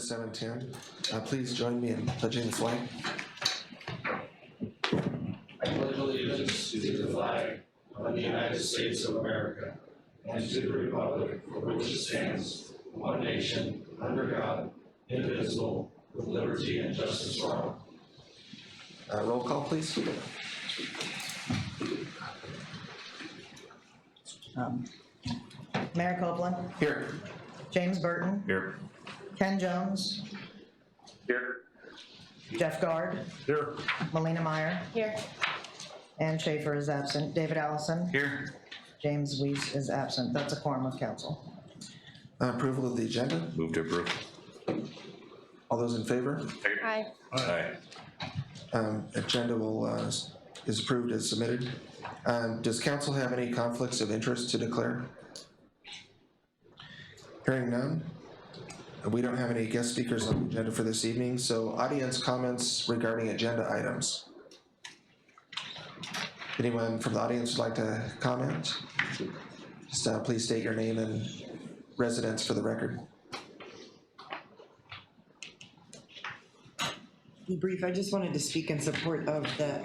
start 7:10. Please join me in pledging the flag. I pledge allegiance to the flag of the United States of America and to the republic for which it stands, one nation, under God, indivisible, with liberty and justice for all. Roll call, please. Mayor Copeland, Here. James Burton, Here. Ken Jones, Here. Jeff Guard, Here. Melina Meyer. Here. Ann Schaefer is absent. David Allison. Here. James Weiss is absent. That's a quorum of council. Approval of the agenda. Move to approve. All those in favor? Aye. Aye. Agenda is approved as submitted. Does council have any conflicts of interest to declare? Hearing none. We don't have any guest speakers on the agenda for this evening, so audience comments regarding agenda items. Anyone from the audience would like to comment? Just please state your name and residence for the record. Be brief, I just wanted to speak in support of the,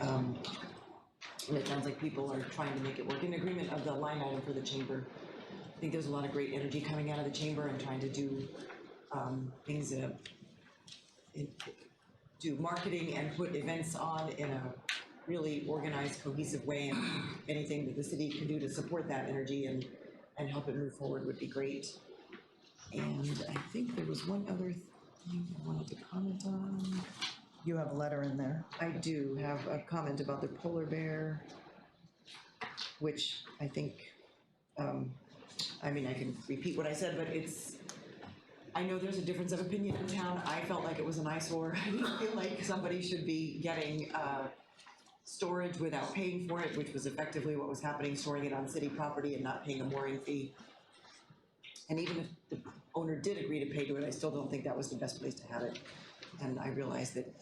and it sounds like people are trying to make it work, in agreement of the line item for the chamber. I think there's a lot of great energy coming out of the chamber and trying to do things do marketing and put events on in a really organized, cohesive way, and anything that the city can do to support that energy and help it move forward would be great. And I think there was one other thing I wanted to comment on. You have a letter in there. I do have a comment about the polar bear, which I think, I mean, I can repeat what I said, but I know there's a difference of opinion in town. I felt like it was an eyesore. I didn't feel like somebody should be getting storage without paying for it, which was effectively what was happening, storing it on city property and not paying a mooring fee. And even if the owner did agree to pay to it, I still don't think that was the best place to have it. And I realize that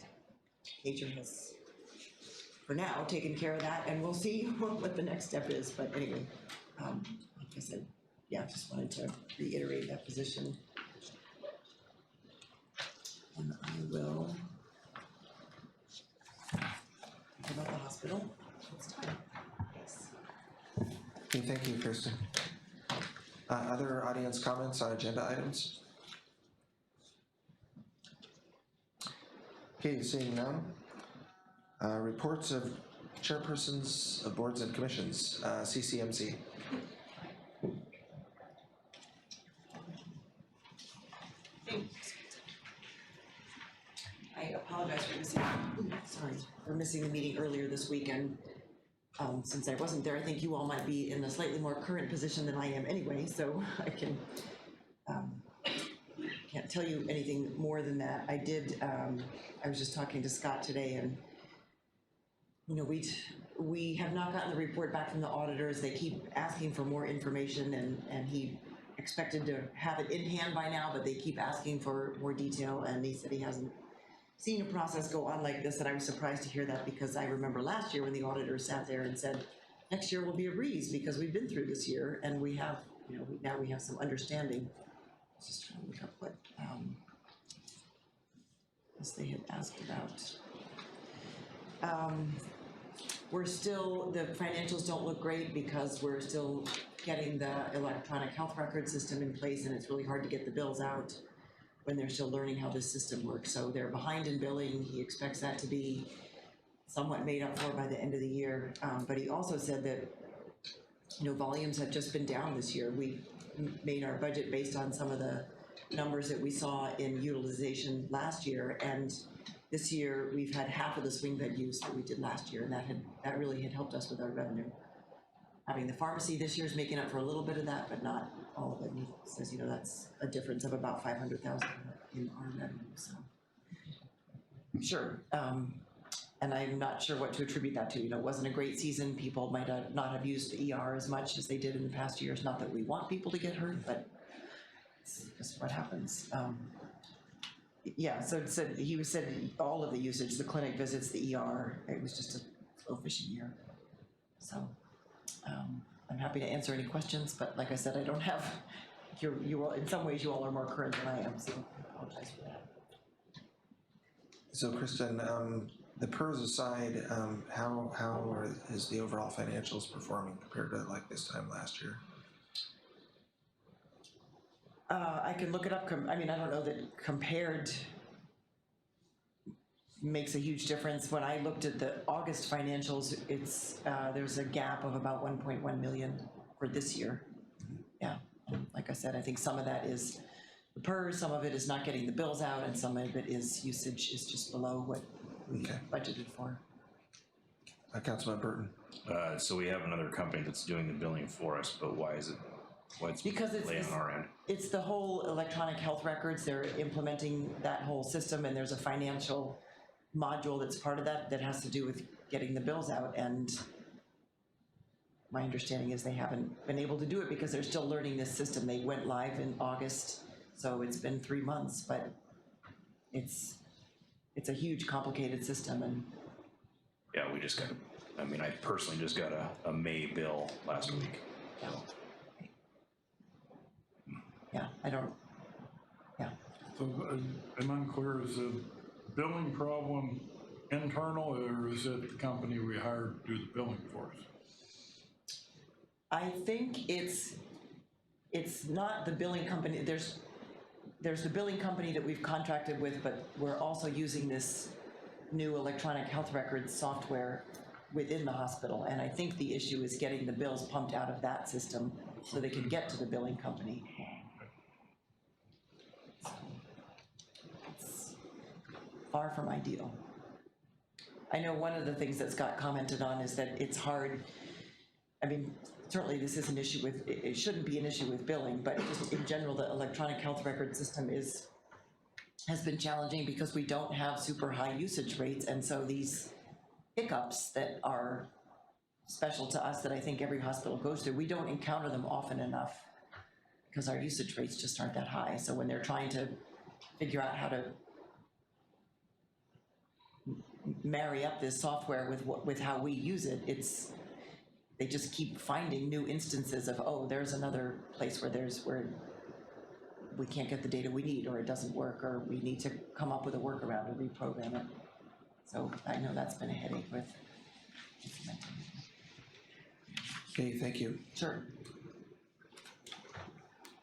nature has, for now, taken care of that, and we'll see what the next step is. But anyway, like I said, yeah, just wanted to reiterate that position. And I will talk about the hospital. It's time. Yes. Okay, thank you, Kristen. Other audience comments on agenda items? Okay, seeing none. Reports of chairpersons of boards and commissions, CCMC. I apologize for missing the meeting earlier this week, and since I wasn't there, I think you all might be in a slightly more current position than I am anyway, so I can can't tell you anything more than that. I was just talking to Scott today, and you know, we have not gotten the report back from the auditors. They keep asking for more information, and he expected to have it in hand by now, but they keep asking for more detail, and he said he hasn't seen a process go on like this, and I was surprised to hear that, because I remember last year when the auditor sat there and said, next year will be a breeze because we've been through this year, and we have, you know, now we have some understanding. I was just trying to look up what they had asked about. We're still, the financials don't look great because we're still getting the electronic health record system in place, and it's really hard to get the bills out when they're still learning how this system works. So they're behind in billing. He expects that to be somewhat made up for by the end of the year. But he also said that, you know, volumes have just been down this year. We made our budget based on some of the numbers that we saw in utilization last year, and this year we've had half of the swing bed use that we did last year, and that really had helped us with our revenue. Having the pharmacy this year is making up for a little bit of that, but not all of it. He says, you know, that's a difference of about $500,000 in our revenue. So, sure. And I'm not sure what to attribute that to. You know, it wasn't a great season. People might not have used the ER as much as they did in the past years. Not that we want people to get hurt, but it's just what happens. Yeah, so he said all of the usage, the clinic visits, the ER, it was just a slow fishing year. So I'm happy to answer any questions, but like I said, I don't have you all, in some ways, you all are more current than I am, so I apologize for that. So Kristen, the PERS aside, how is the overall financials performing compared to like this time last year? I can look it up, I mean, I don't know that compared makes a huge difference. When I looked at the August financials, it's, there's a gap of about 1.1 million for this year. Yeah, like I said, I think some of that is the PERS, some of it is not getting the bills out, and some of it is usage is just below what we budgeted for. Councilman Burton. So we have another company that's doing the billing for us, but why is it? Why it's Because it's on our end? It's the whole electronic health records. They're implementing that whole system, and there's a financial module that's part of that that has to do with getting the bills out. And my understanding is they haven't been able to do it because they're still learning this system. They went live in August, so it's been 3 months, but it's a huge, complicated system. And Yeah, we just got. I mean, I personally just got a May bill last week. yeah, I don't. Yeah. So I'm unclear, is the billing problem internal, or is it the company we hired to do the billing for us? I think it's not the billing company. There's the billing company that we've contracted with, but we're also using this new electronic health records software within the hospital. And I think the issue is getting the bills pumped out of that system so they can get to the billing company. It's far from ideal. I know one of the things that's got commented on is that it's hard. I mean, certainly this is an issue with, it shouldn't be an issue with billing, but just in general, the electronic health record system has been challenging because we don't have super high usage rates. And so these hiccups that are special to us that I think every hospital goes through, we don't encounter them often enough because our usage rates just aren't that high. So when they're trying to figure out how to marry up this software with how we use it, they just keep finding new instances of, oh, there's another place where we can't get the data we need, or it doesn't work, or we need to come up with a workaround or reprogram it. So I know that's been a headache with implementing. Okay, thank you. Sure.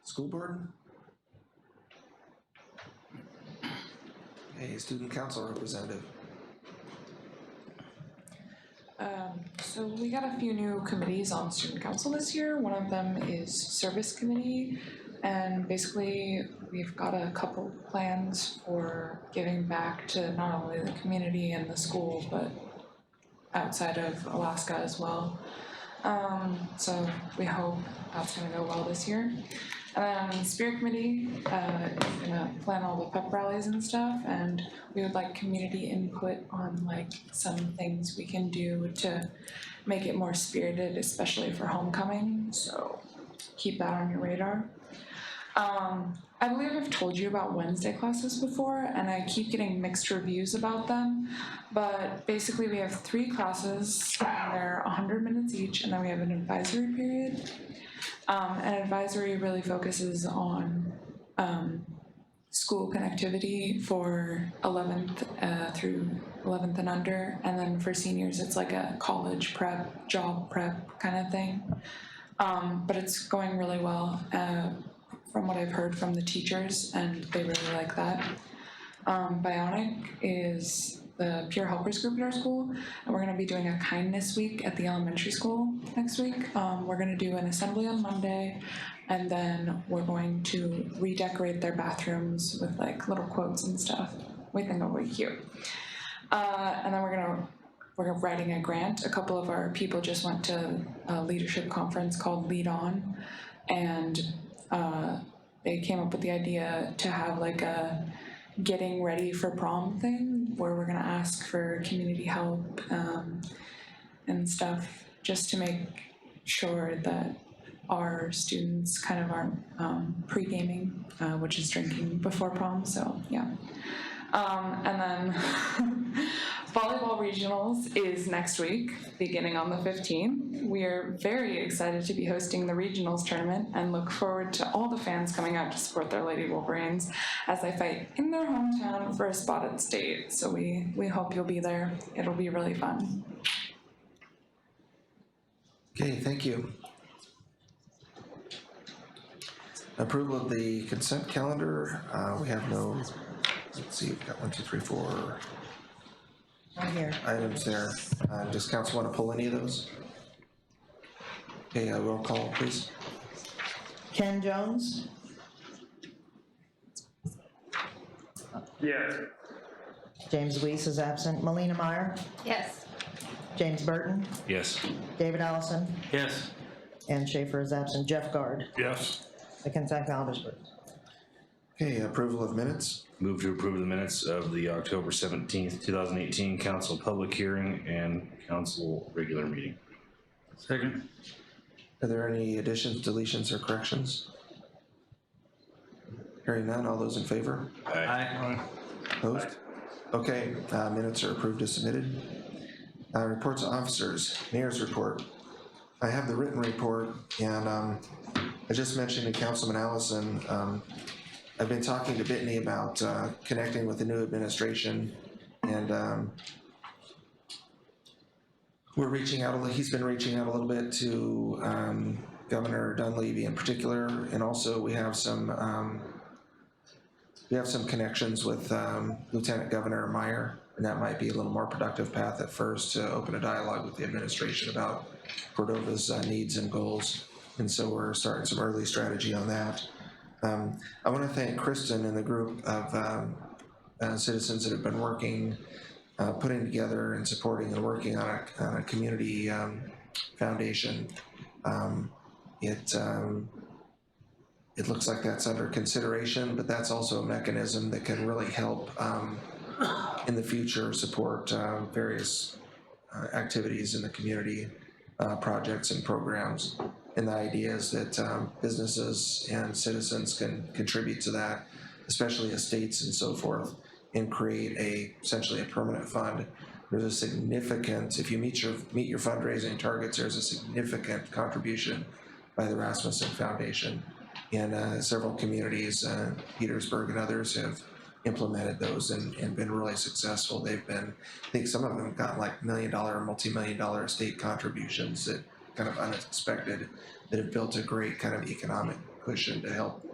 School board? Okay, student council representative. So we got a few new committees on student council this year. One of them is service committee, and basically we've got a couple plans for giving back to not only the community and the school, but outside of Alaska as well. So we hope that's gonna go well this year. And then Spirit Committee is gonna plan all the pep rallies and stuff, and we would like community input on like some things we can do to make it more spirited, especially for homecoming, so keep that on your radar. I believe I've told you about Wednesday classes before, and I keep getting mixed reviews about them, but basically we have 3 classes, and they're 100 minutes each, and then we have an advisory period. And advisory really focuses on school connectivity for 11th through 11th and under, and then for seniors it's like a college prep, job prep kind of thing. But it's going really well from what I've heard from the teachers, and they really like that. Bionic is the peer helpers group at our school, and we're gonna be doing a kindness week at the elementary school next week. We're gonna do an assembly on Monday, and then we're going to redecorate their bathrooms with like little quotes and stuff. We think it'll be cute. And then we're writing a grant. A couple of our people just went to a leadership conference called Lead On, and they came up with the idea to have like a getting ready for prom thing where we're gonna ask for community help and stuff, just to make sure that our students kind of aren't pre-gaming, which is drinking before prom. So yeah, And then volleyball regionals is next week, beginning on the 15th. We are very excited to be hosting the regionals tournament and look forward to all the fans coming out to support their Lady Wolverines as they fight in their hometown for a spot at state. So we hope you'll be there. It'll be really fun. Okay, thank you. Approval of the consent calendar. We have no, let's see, we've got 1, 2, 3, 4 Right here. items there. Does council want to pull any of those? Okay, roll call, please. Ken Jones, Yes. James Weiss is absent. Melina Meyer, Yes. James Burton, Yes. David Allison, Yes. Ann Schaefer is absent. Jeff Guard. Yes. The consent calendar is approved. Okay, approval of minutes. Move to approve the minutes of the October 17th, 2018 council public hearing and council regular meeting. Second. Are there any additions, deletions, or corrections? Hearing none, all those in favor? Aye. Aye. Opposed? Okay, minutes are approved as submitted. Reports of officers, mayor's report. I have the written report, and I just mentioned to Councilman Allison, I've been talking to Bittany about connecting with the new administration, and we're reaching out, he's been reaching out a little bit to Governor Dunleavy in particular, and also we have some connections with Lieutenant Governor Meyer, and that might be a little more productive path at first to open a dialogue with the administration about Cordova's needs and goals. And so we're starting some early strategy on that. I want to thank Kristen and the group of citizens that have been working, putting together and supporting and working on a community foundation. It looks like that's under consideration, but that's also a mechanism that can really help in the future support various activities in the community, projects and programs. And the idea is that businesses and citizens can contribute to that, especially estates and so forth, and create essentially a permanent fund. There's a significant, if you meet your fundraising targets, there's a significant contribution by the Rasmussen Foundation. And several communities, Petersburg and others, have implemented those and been really successful. They've been, I think some of them got like $1 million or multi-million-dollar state contributions that kind of unexpected, that have built a great kind of economic cushion to help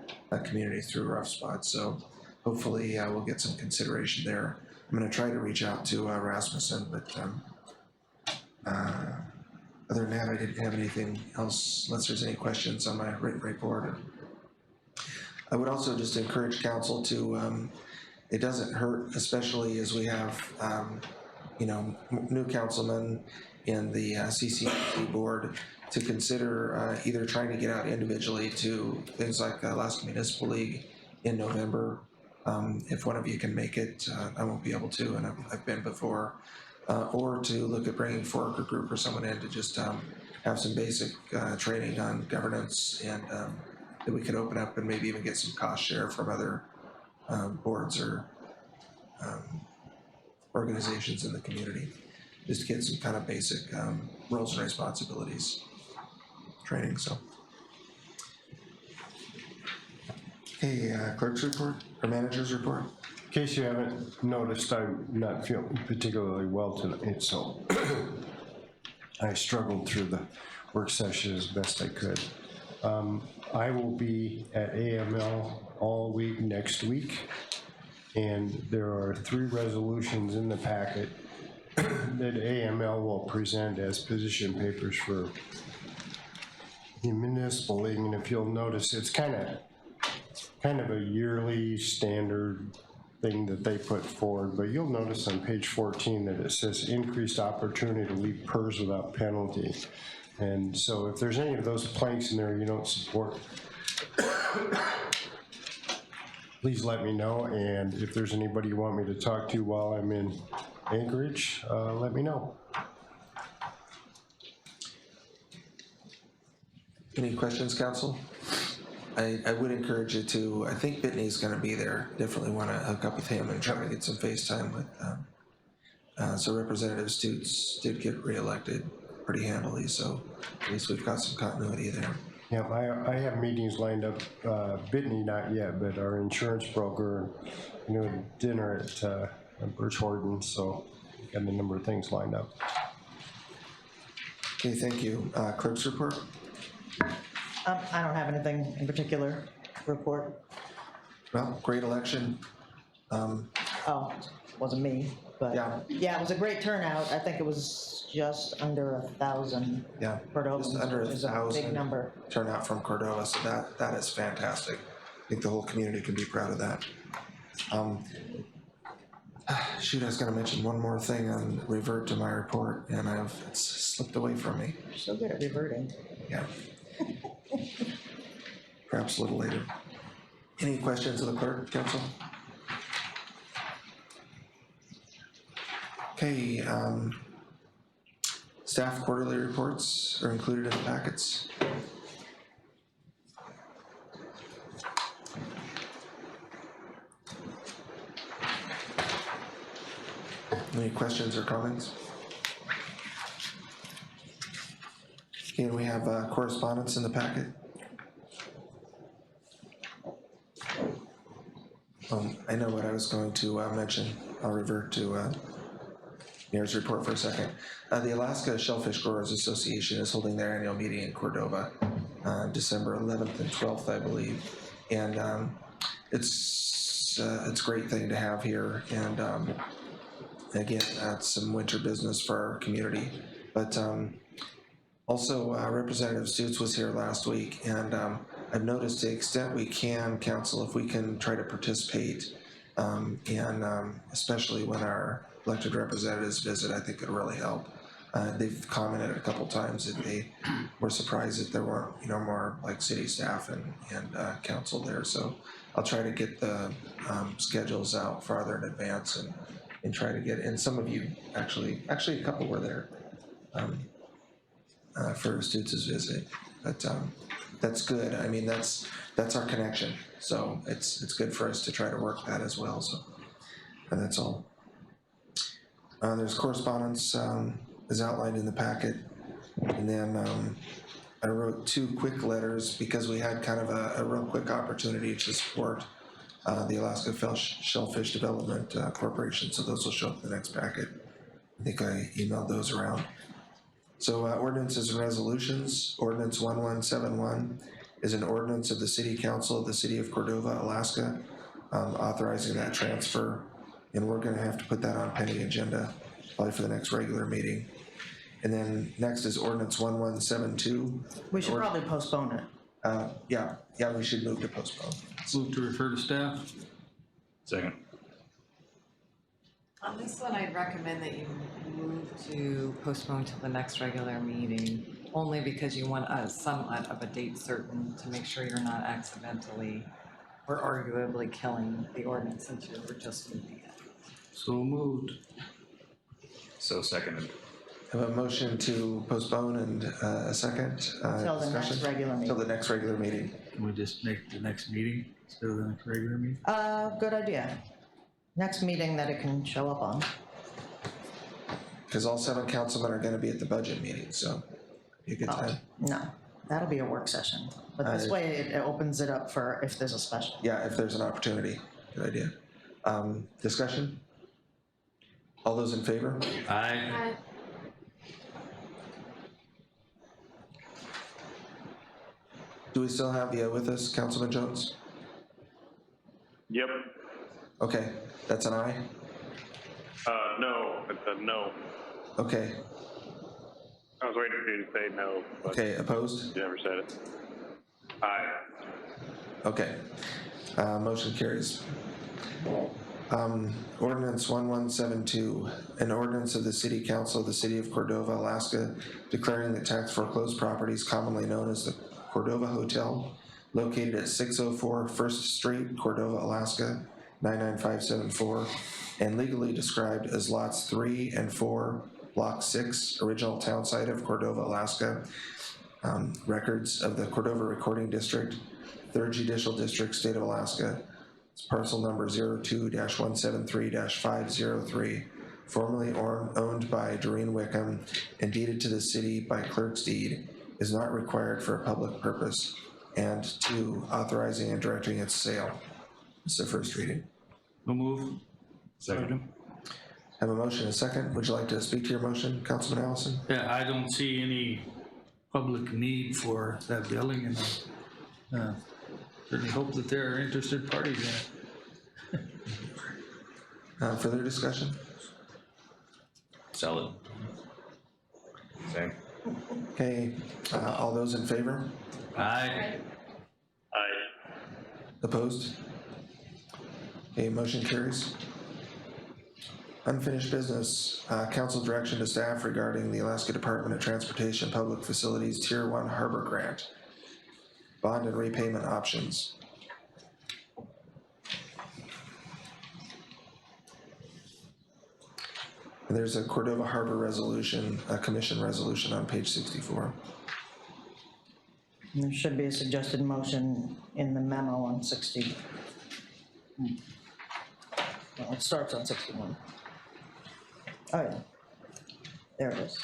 communities through rough spots. So hopefully we'll get some consideration there. I'm going to try to reach out to Rasmussen, but other than that, I didn't have anything else unless there's any questions on my written report. I would also just encourage council to, it doesn't hurt, especially as we have, new councilmen in the CCC board, to consider either trying to get out individually to things like Alaska Municipal League in November. If one of you can make it, I won't be able to, and I've been before. Or to look at bringing Fork or group or someone in to just have some basic training on governance, and that we could open up and maybe even get some cost share from other boards or organizations in the community. Just to get some kind of basic roles and responsibilities training, so. Okay, clerk's report or manager's report? In case you haven't noticed, I'm not feeling particularly well tonight, so I struggled through the work session as best I could. I will be at AML all week next week, and there are 3 resolutions in the packet that AML will present as position papers for the municipal league. And if you'll notice, it's kind of a yearly standard thing that they put forward, but you'll notice on page 14 that it says increased opportunity to leave PERS without penalty. And so if there's any of those planks in there you don't support, please let me know. And if there's anybody you want me to talk to while I'm in Anchorage, let me know. Any questions, council? I would encourage you to, I think Bitney's gonna be there, definitely wanna hook up with him and try to get some FaceTime with, so Representative Stutes did get reelected pretty handily, so at least we've got some continuity there. Yeah, I have meetings lined up, Bitney not yet, but our insurance broker, dinner at Birch Horton, so got a number of things lined up. Okay, thank you. Clerk's report? I don't have anything in particular to report. Well, great election. Oh, wasn't me, but Yeah. it was a great turnout. I think it was just under 1,000 Yeah, Cordovans, just under which is a big 1,000 number. turnout from Cordova, so that is fantastic. I think the whole community can be proud of that. Shoot, I was gonna mention one more thing and revert to my report, and it's slipped away from me. You're so good at reverting. Yeah. Perhaps a little later. Any questions of the clerk, council? Okay, staff quarterly reports are included in the packets. Any questions or comments? Okay, and we have correspondence in the packet. I know what I was going to mention. I'll revert to Mayor's report for a second. The Alaska Shellfish Growers Association is holding their annual meeting in Cordova, December 11th and 12th, I believe. And it's a great thing to have here. And again, that's some winter business for our community. But also, Representative Stutes was here last week, and I've noticed to the extent we can, council, if we can try to participate, and especially when our elected representatives visit, I think it'll really help. They've commented a couple times that they were surprised that there weren't, more like city staff and council there. So I'll try to get the schedules out farther in advance and try to get, and some of you actually a couple were there for Stutes' visit, but that's good. I mean, that's our connection, so it's good for us to try to work that as well. So, and that's all. There's correspondence is outlined in the packet, and then I wrote 2 quick letters because we had kind of a real quick opportunity to support the Alaska Shellfish Development Corporation, so those will show up in the next packet. I think I emailed those around. So ordinances and resolutions. Ordinance 1171 is an ordinance of the City Council of the City of Cordova, Alaska, authorizing that transfer, and we're gonna have to put that on pending agenda probably for the next regular meeting. And then next is ordinance 1172. We should probably postpone it. Yeah, we should move to postpone. Move to refer to staff. Second. On this one, I'd recommend that you move to postpone till the next regular meeting, only because you want somewhat of a date certain to make sure you're not accidentally or arguably killing the ordinance since you were just moving it. So moved. So seconded. Have a motion to postpone and a second Till the next discussion? regular Till meeting. the next regular meeting. Can we just make the next meeting instead of the next regular meeting? Good idea. Next meeting that it can show up on. Because all 7 councilmen are gonna be at the budget meeting, so be a good time. No, that'll be a work session. But this way it opens it up for if there's a special. Yeah, if there's an opportunity, good idea. Discussion? All those in favor? Aye. Do we still have you with us, Councilman Jones? Yep. Okay, that's an aye? No, it's a no. Okay, I was waiting for you to say no, but okay, opposed? you never said it. Aye. Okay, motion carries. Ordinance 1172, an ordinance of the City Council of the City of Cordova, Alaska, declaring that tax foreclosed properties commonly known as the Cordova Hotel, located at 604 First Street, Cordova, Alaska, 99574, and legally described as lots 3 and 4, block 6, original town site of Cordova, Alaska, records of the Cordova Recording District, 3rd Judicial District, State of Alaska. It's parcel number 02-173-503, formerly owned by Doreen Wickham and deeded to the city by clerk's deed, is not required for a public purpose. And 2, authorizing and directing its sale. It's the first reading. So move. Second. Have a motion and a second. Would you like to speak to your motion, Councilman Allison? Yeah, I don't see any public need for that building, and I certainly hope that there are interested parties in it. Further discussion? Sell it. Same. Okay, all those in favor? Aye. Opposed? Okay, motion carries. Unfinished business, council direction to staff regarding the Alaska Department of Transportation Public Facilities Tier 1 Harbor Grant. Bond and repayment options. And there's a Cordova Harbor resolution, a commission resolution on page 64. There should be a suggested motion in the memo on 60. Well, it starts on 61. Oh, yeah. There it is.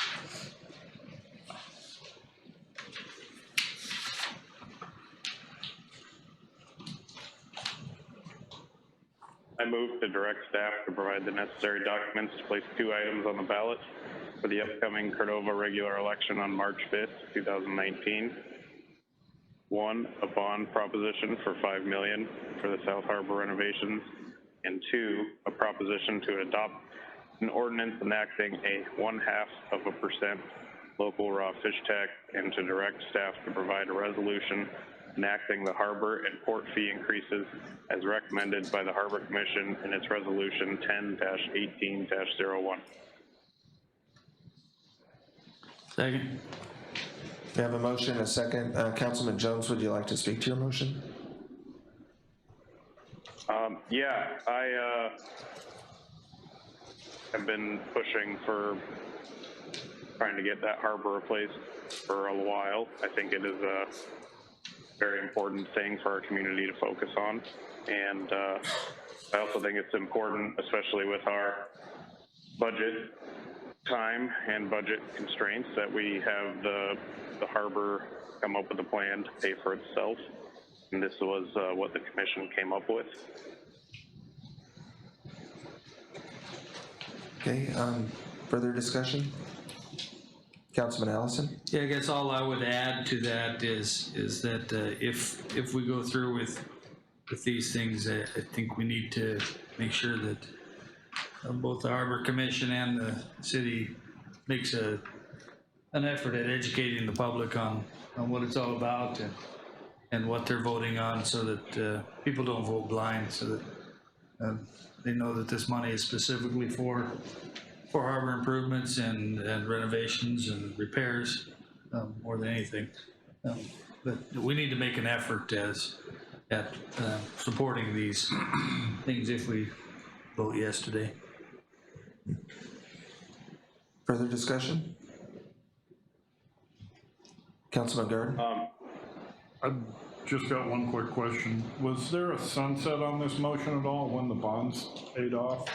I move to direct staff to provide the necessary documents to place 2 items on the ballot for the upcoming Cordova regular election on March 5th, 2019. 1, a bond proposition for $5 million for the South Harbor renovations, and 2, a proposition to adopt an ordinance enacting a 0.5% local raw fish tax, and to direct staff to provide a resolution enacting the harbor and port fee increases as recommended by the Harbor Commission in its resolution 10-18-01. Second. We have a motion, a second. Councilman Jones, would you like to speak to your motion? Yeah, I have been pushing for trying to get that harbor replaced for a while. I think it is a very important thing for our community to focus on. And I also think it's important, especially with our budget time and budget constraints, that we have the harbor come up with a plan to pay for itself. And this was what the commission came up with. Okay, further discussion? Councilman Allison? Yeah, I guess all I would add to that is that if we go through with these things, I think we need to make sure that both the Harbor Commission and the city makes an effort at educating the public on what it's all about and what they're voting on, so that people don't vote blind, so that they know that this money is specifically for harbor improvements and renovations and repairs, more than anything. But we need to make an effort at supporting these things if we vote yes today. Further discussion? Councilman Garden? I just got one quick question. Was there a sunset on this motion at all when the bonds paid off?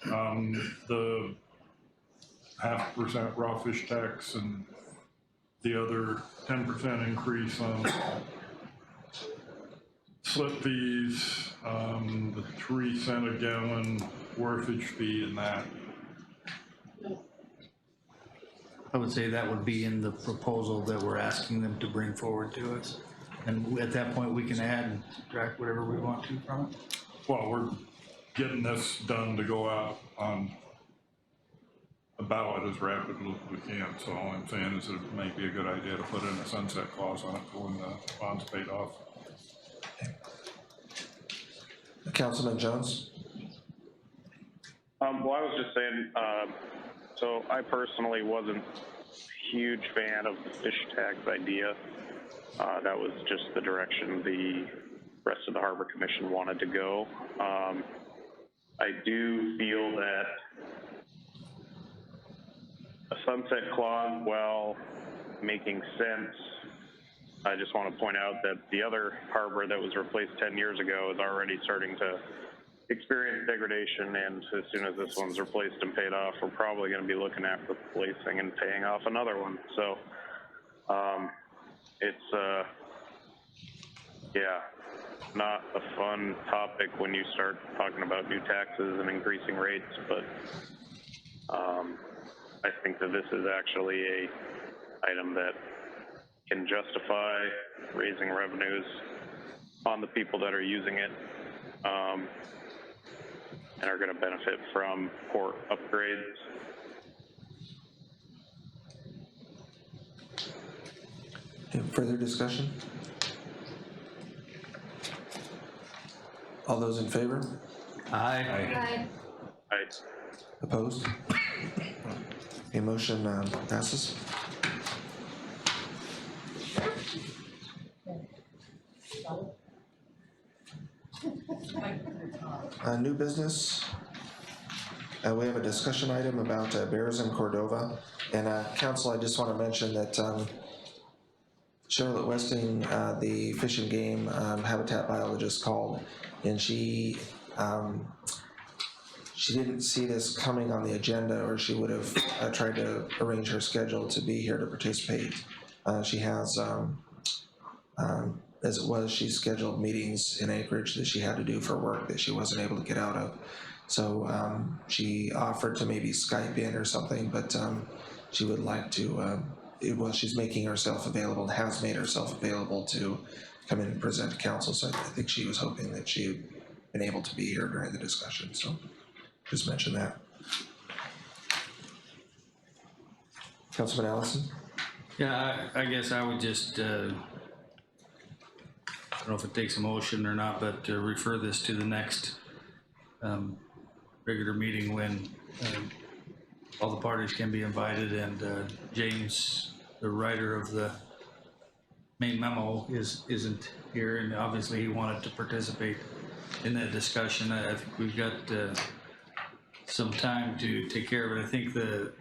The 0.5% raw fish tax and the other 10% increase on slip fees, the 3 cent a gallon wharfage fee and that. I would say that would be in the proposal that we're asking them to bring forward to us. And at that point, we can add and subtract whatever we want to from it. Well, we're getting this done to go out on the ballot as rapidly as we can. So all I'm saying is that it may be a good idea to put in a sunset clause on it for when the bond's paid off. Councilman Jones? Well, I was just saying, so I personally wasn't a huge fan of the fish tax idea. That was just the direction the rest of the Harbor Commission wanted to go. I do feel that a sunset clause, while making sense, I just want to point out that the other harbor that was replaced 10 years ago is already starting to experience degradation, and as soon as this one's replaced and paid off, we're probably going to be looking at replacing and paying off another one. So it's yeah, not a fun topic when you start talking about new taxes and increasing rates, but I think that this is actually a item that can justify raising revenues on the people that are using it, and are going to benefit from port upgrades. Any further discussion? All those in favor? Aye. Opposed? A motion passes. New business. We have a discussion item about bears in Cordova. And council, I just want to mention that Charlotte Westing, the Fish and Game habitat biologist, called, and she didn't see this coming on the agenda, or she would have tried to arrange her schedule to be here to participate. She has, as it was, she scheduled meetings in Anchorage that she had to do for work that she wasn't able to get out of. So she offered to maybe Skype in or something, but she would like to, she's making herself available, has made herself available to come in and present to council. So I think she was hoping that she'd been able to be here during the discussion. So just mention that. Councilman Allison? Yeah, I guess I would just, I don't know if it takes a motion or not, but refer this to the next regular meeting when all the parties can be invited, and James, the writer of the main memo, isn't here, and obviously he wanted to participate in that discussion. I think we've got some time to take care of it. I think the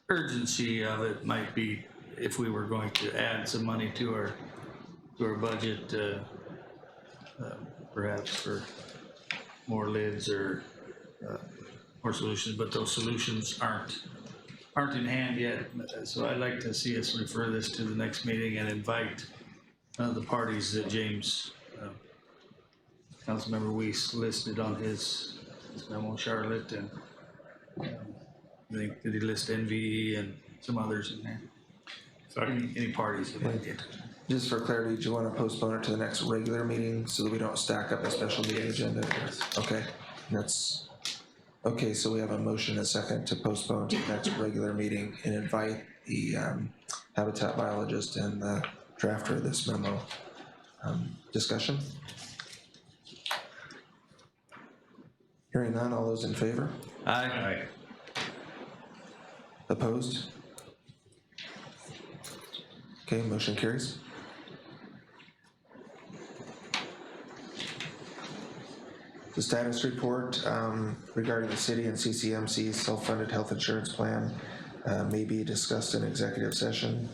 urgency of it might be if we were going to add some money to our budget, perhaps for more lids or more solutions, but those solutions aren't in hand yet. So I'd like to see us refer this to the next meeting and invite the parties that James, Councilmember Weiss, listed on his memo, Charlotte, and I think, did he list NVE and some others in there? Any parties that might get. Just for clarity, do you want to postpone it to the next regular meeting so that we don't stack up a special meeting agenda? Okay, that's, okay, so we have a motion and a second to postpone to the next regular meeting and invite the habitat biologist and the drafter of this memo. Discussion? Hearing none, all those in favor? Aye. Opposed? Okay, motion carries. The status report regarding the city and CCMC's self-funded health insurance plan may be discussed in executive session.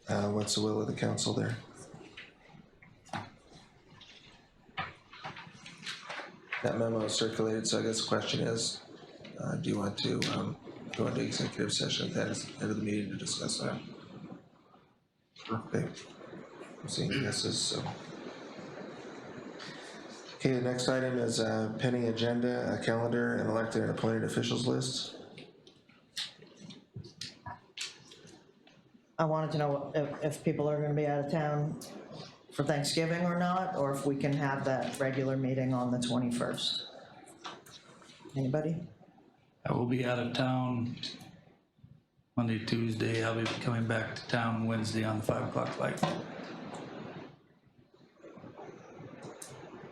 What's the will of the council there? That memo is circulated, so I guess the question is, do you want to go into executive session at the end of the meeting to discuss that? Okay. I'm seeing yeses, so. Okay, the next item is pending agenda, a calendar, and elected and appointed officials list. I wanted to know if people are gonna be out of town for Thanksgiving or not, or if we can have that regular meeting on the 21st. Anybody? I will be out of town Monday, Tuesday. I'll be coming back to town Wednesday on the 5 o'clock flight.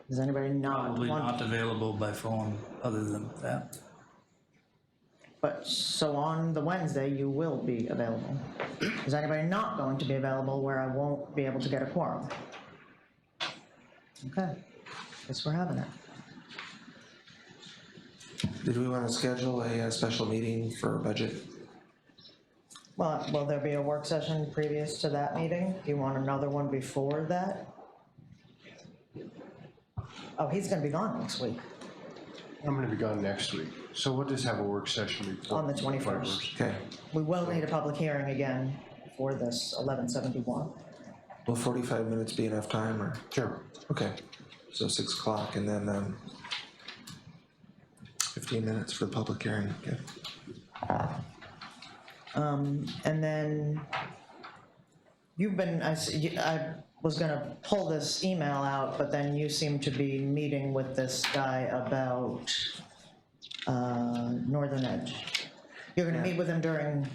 Does anybody not Probably want? not available by phone other than that. But, so on the Wednesday, you will be available. Is anybody not going to be available where I won't be able to get a quorum? Okay, guess we're having it. Did we want to schedule a special meeting for budget? Well, will there be a work session previous to that meeting? Do you want another one before that? Oh, he's gonna be gone next week, I'm gonna be gone next week, so we'll just have a work session before. on the 21st. Okay, We will need a public hearing again for this 1171. will 45 minutes be enough time, or, Sure. okay, so 6 o'clock, and then 15 minutes for the public hearing, okay. And then you've been, I was gonna pull this email out, but then you seem to be meeting with this guy about Northern Edge. You're gonna meet with him during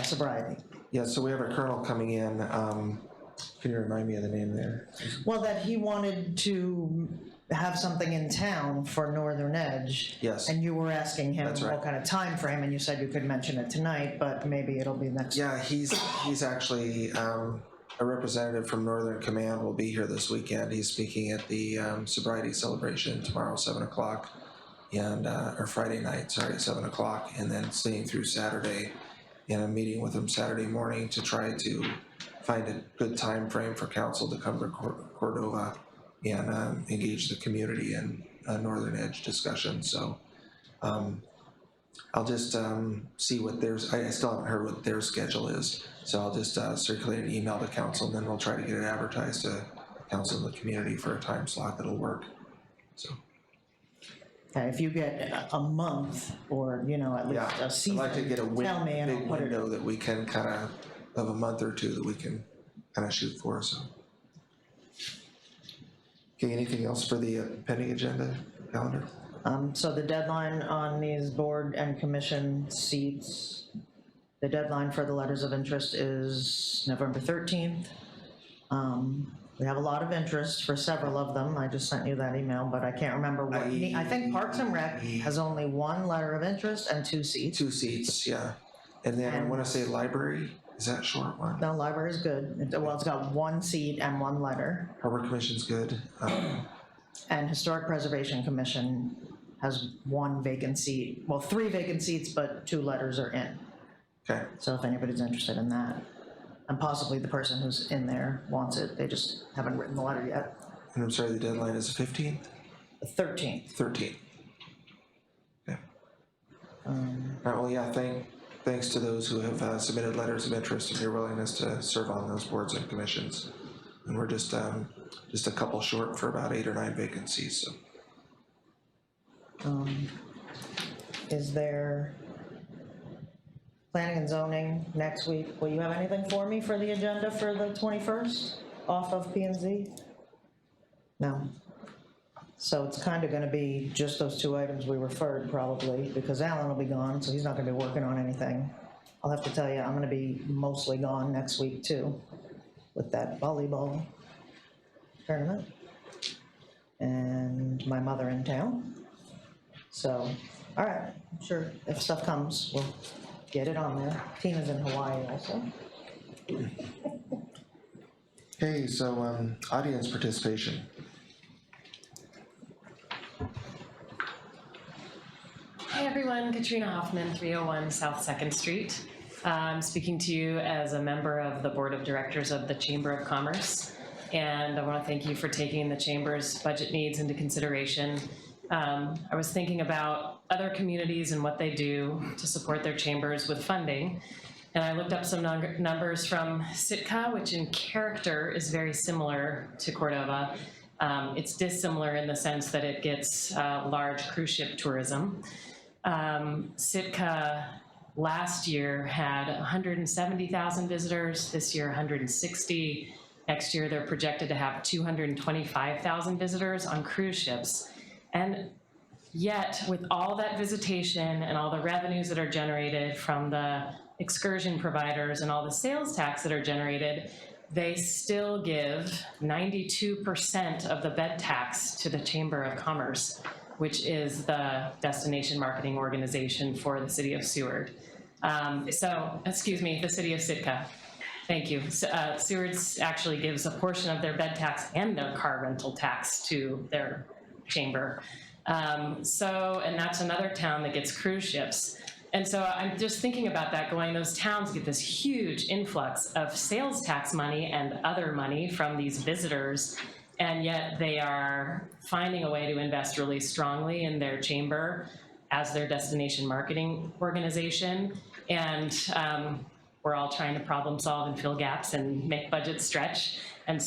sobriety. Yeah, so we have a colonel coming in, can you remind me of the name there? Well, that he wanted to have something in town for Northern Edge. Yes. And you were asking him That's right. what kind of time frame, and you said you could mention it tonight, but maybe it'll be next. Yeah, he's actually, a representative from Northern Command will be here this weekend. He's speaking at the sobriety celebration tomorrow, 7 o'clock, and, or Friday night, sorry, 7 o'clock, and then staying through Saturday. And I'm meeting with him Saturday morning to try to find a good time frame for council to come to Cordova and engage the community in a Northern Edge discussion. So I'll just see what theirs, I still haven't heard what their schedule is. So I'll just circulate an email to council, and then we'll try to get it advertised to council and the community for a time slot that'll work. So, Okay, if you get a month or, you know, at least yeah, a I'd season, like to get a tell me and I'll big put it. window that we can kind of a month or two that we can kind of shoot for, so. Okay, anything else for the pending agenda calendar? So the deadline on these board and commission seats, the deadline for the letters of interest is November 13th. We have a lot of interest for several of them. I just sent you that email, but I can't remember what. I think Parks and Rec has only one letter of interest and 2 seats. 2 seats, yeah. And then I want to say library, is that a short one? No, library's good. Well, it's got 1 seat and 1 letter. Harbor Commission's good. And Historic Preservation Commission has 1 vacant seat, well, 3 vacant seats, but 2 letters are in. Okay, So if anybody's interested in that, and possibly the person who's in there wants it, they just haven't written the letter yet. and I'm sorry, the deadline is the 15th? The 13th. 13th. Okay. All right, well, yeah, thanks to those who have submitted letters of interest and their willingness to serve on those boards and commissions. And we're just a couple short for about 8 or 9 vacancies, so. Is there planning and zoning next week? Will you have anything for me for the agenda for the 21st off of P and Z? No. So it's kind of gonna be just those 2 items we referred probably, because Alan will be gone, so he's not gonna be working on anything. I'll have to tell you, I'm gonna be mostly gone next week too, with that volleyball tournament. And my mother in town. So, all right, sure, if stuff comes, we'll get it on there. Tina's in Hawaii also. Okay, so audience participation. Hi everyone, Katrina Hoffman, 301 South 2nd Street. I'm speaking to you as a member of the Board of Directors of the Chamber of Commerce. And I want to thank you for taking the Chamber's budget needs into consideration. I was thinking about other communities and what they do to support their chambers with funding. And I looked up some numbers from Sitka, which in character is very similar to Cordova. It's dissimilar in the sense that it gets large cruise ship tourism. Sitka last year had 170,000 visitors, this year 160. Next year they're projected to have 225,000 visitors on cruise ships. And yet, with all that visitation and all the revenues that are generated from the excursion providers and all the sales tax that are generated, they still give 92% of the bed tax to the Chamber of Commerce, which is the destination marketing organization for the city of Seward. The city of Sitka. Thank you. Seward actually gives a portion of their bed tax and their car rental tax to their chamber. And that's another town that gets cruise ships. And so I'm just thinking about that, going, those towns get this huge influx of sales tax money and other money from these visitors, and yet they are finding a way to invest really strongly in their chamber as their destination marketing organization. And we're all trying to problem solve and fill gaps and make budgets stretch. And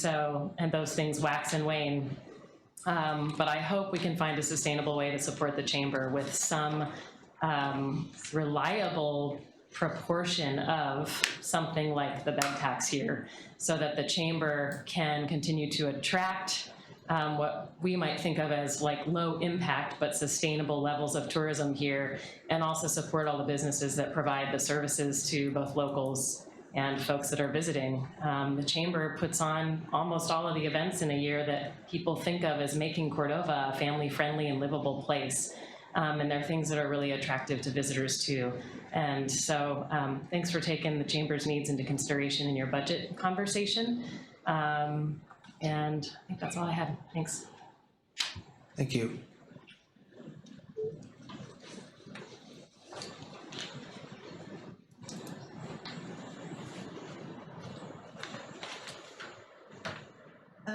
those things wax and wane. But I hope we can find a sustainable way to support the chamber with some reliable proportion of something like the bed tax here, so that the chamber can continue to attract what we might think of as like low impact but sustainable levels of tourism here, and also support all the businesses that provide the services to both locals and folks that are visiting. The chamber puts on almost all of the events in a year that people think of as making Cordova a family-friendly and livable place. And they're things that are really attractive to visitors too. And so thanks for taking the chamber's needs into consideration in your budget conversation. And I think that's all I had. Thanks. Thank you.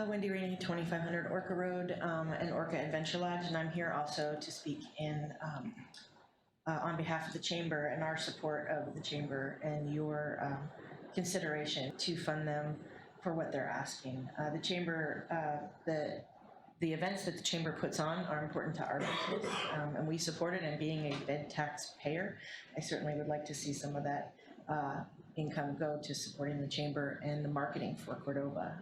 Wendy Rainey, 2500 Orca Road, and Orca Adventure Lodge, and I'm here also to speak on behalf of the chamber and our support of the chamber and your consideration to fund them for what they're asking. The chamber, the events that the chamber puts on are important to our business, and we support it. And being a bed tax payer, I certainly would like to see some of that income go to supporting the chamber and the marketing for Cordova.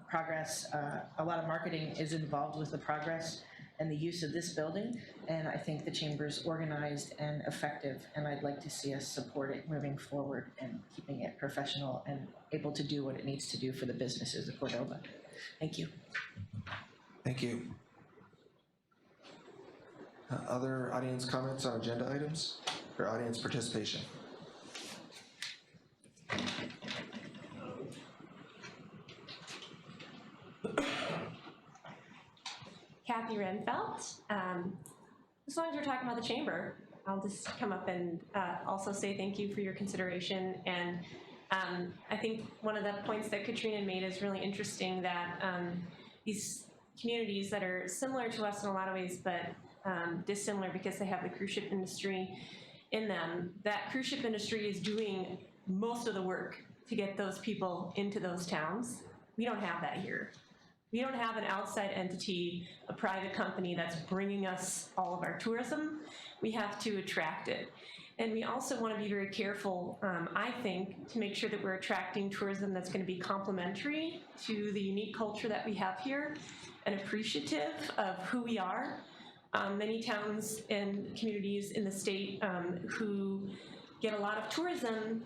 Progress, a lot of marketing is involved with the progress and the use of this building, and I think the chamber's organized and effective, and I'd like to see us support it moving forward and keeping it professional and able to do what it needs to do for the businesses of Cordova. Thank you. Thank you. Other audience comments on agenda items or audience participation? Kathy Renfelt. As long as we're talking about the chamber, I'll just come up and also say thank you for your consideration. And I think one of the points that Katrina made is really interesting, that these communities that are similar to us in a lot of ways, but dissimilar because they have the cruise ship industry in them, that cruise ship industry is doing most of the work to get those people into those towns. We don't have that here. We don't have an outside entity, a private company that's bringing us all of our tourism. We have to attract it. And we also want to be very careful, I think, to make sure that we're attracting tourism that's going to be complementary to the unique culture that we have here and appreciative of who we are. Many towns and communities in the state who get a lot of tourism,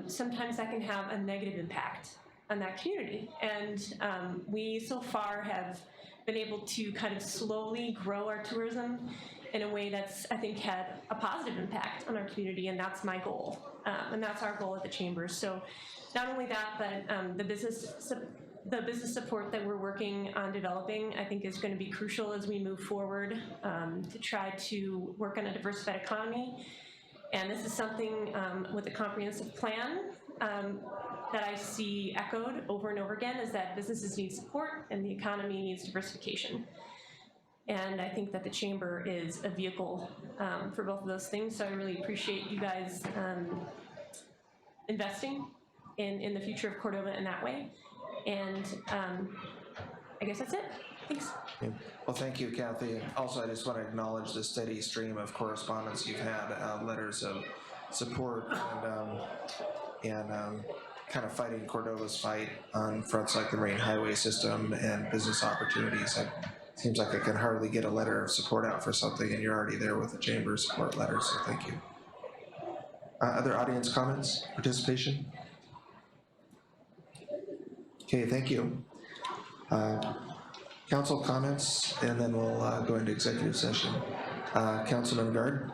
sometimes that can have a negative impact on that community. And we so far have been able to kind of slowly grow our tourism in a way that's, I think, had a positive impact on our community, and that's my goal. And that's our goal at the chamber. So not only that, but the business support that we're working on developing, I think, is going to be crucial as we move forward to try to work on a diversified economy. And this is something with a comprehensive plan that I see echoed over and over again, is that businesses need support and the economy needs diversification. And I think that the chamber is a vehicle for both of those things. So I really appreciate you guys investing in the future of Cordova in that way. And I guess that's it. Thanks. Okay. Well, thank you, Kathy. And also, I just want to acknowledge the steady stream of correspondence you've had, letters of support and kind of fighting Cordova's fight on fronts like the marine highway system and business opportunities. It seems like I can hardly get a letter of support out for something, and you're already there with the chamber support letter, so thank you. Other audience comments, participation? Okay, thank you. Council comments, and then we'll go into executive session. Councilman Gard?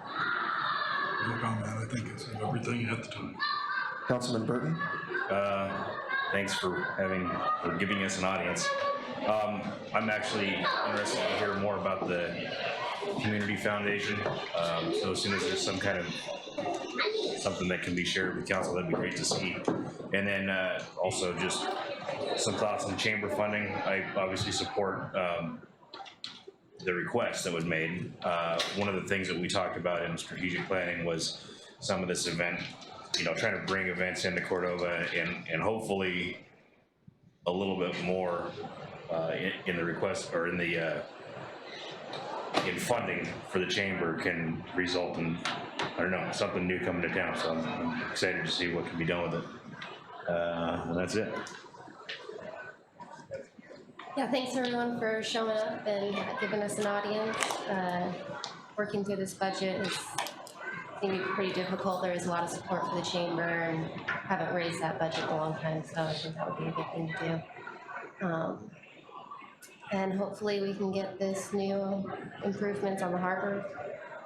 No comment, I think it's everything at the time. Councilman Burton? Thanks for giving us an audience. I'm actually interested to hear more about the community foundation. So as soon as there's some kind of something that can be shared with council, that'd be great to see. And then also just some thoughts on chamber funding. I obviously support the request that was made. One of the things that we talked about in strategic planning was some of this event, trying to bring events into Cordova and hopefully a little bit more in the request or in funding for the chamber can result in, I don't know, something new coming to town. So I'm excited to see what can be done with it. And that's it. Yeah, thanks everyone for showing up and giving us an audience. Working through this budget is going to be pretty difficult. There is a lot of support for the chamber and haven't raised that budget in a long time, so I think that would be a good thing to do. And hopefully we can get this new improvements on the harbor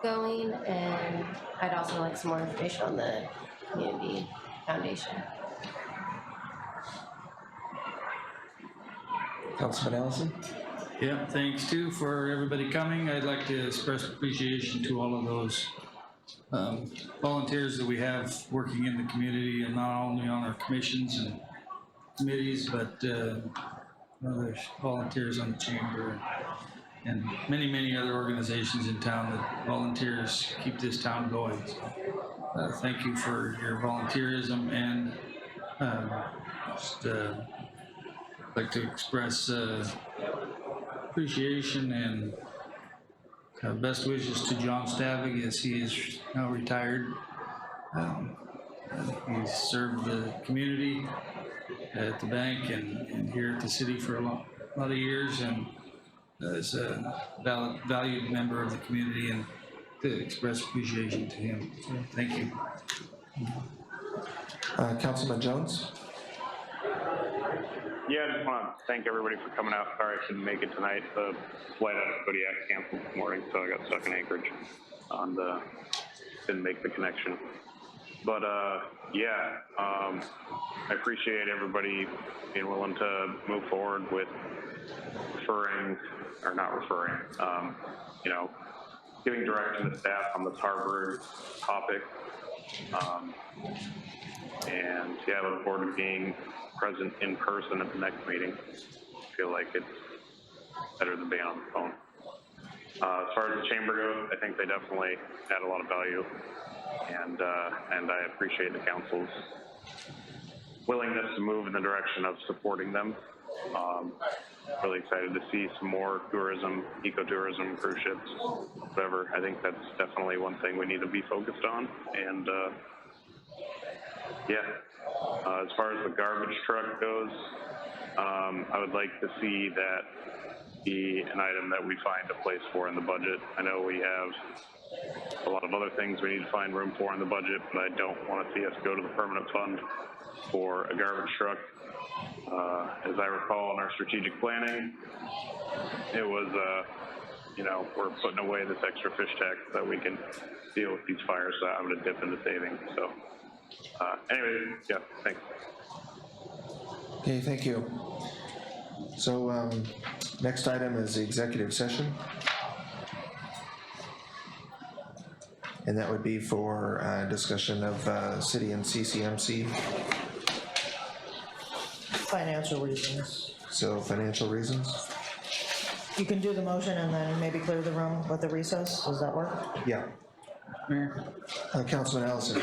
going, and I'd also like some more information on the community foundation. Councilman Allison? Yeah, thanks too for everybody coming. I'd like to express appreciation to all of those volunteers that we have working in the community, and not only on our commissions and committees, but there's volunteers on the chamber and many, many other organizations in town that volunteers keep this town going. So, thank you for your volunteerism, and just like to express appreciation and best wishes to John Stavig as he is now retired. He's served the community at the bank and here at the city for a lot of years, and is a valued member of the community, and to express appreciation to him. So, thank you. Councilman Jones? Yeah, I just want to thank everybody for coming out. Sorry I couldn't make it tonight. The flight out of Kodiak canceled this morning, so I got stuck in Anchorage and didn't make the connection. But yeah, I appreciate everybody being willing to move forward with giving direction to staff on this harbor topic. And yeah, I look forward to being present in person at the next meeting. I feel like it's better than being on the phone. As far as the chamber goes, I think they definitely add a lot of value, and I appreciate the council's willingness to move in the direction of supporting them. Really excited to see some more tourism, ecotourism, cruise ships, whatever. I think that's definitely one thing we need to be focused on. And yeah, as far as the garbage truck goes, I would like to see that be an item that we find a place for in the budget. I know we have a lot of other things we need to find room for in the budget, but I don't want to see us go to the permanent fund for a garbage truck. As I recall in our strategic planning, it was, we're putting away this extra fish tax so that we can deal with these fires, so I'm going to dip into savings. So anyway, yeah, thanks. Okay, thank you. So next item is the executive session. And that would be for discussion of city and CCMC. Financial reasons. So financial reasons? You can do the motion and then maybe clear the room with the recess. Does that work? Yeah. Mayor, Councilman Allison.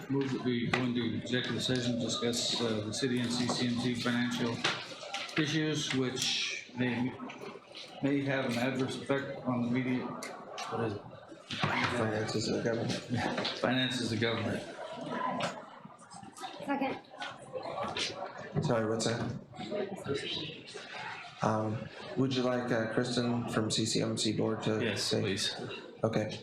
move that we go into executive session, discuss the city and CCMC financial issues, which may have an adverse effect on the media. What is it? Finances of the government. Finances of government. Second. Sorry, what's that? Would you like Kristen from CCMC board to Yes, say? please. Okay.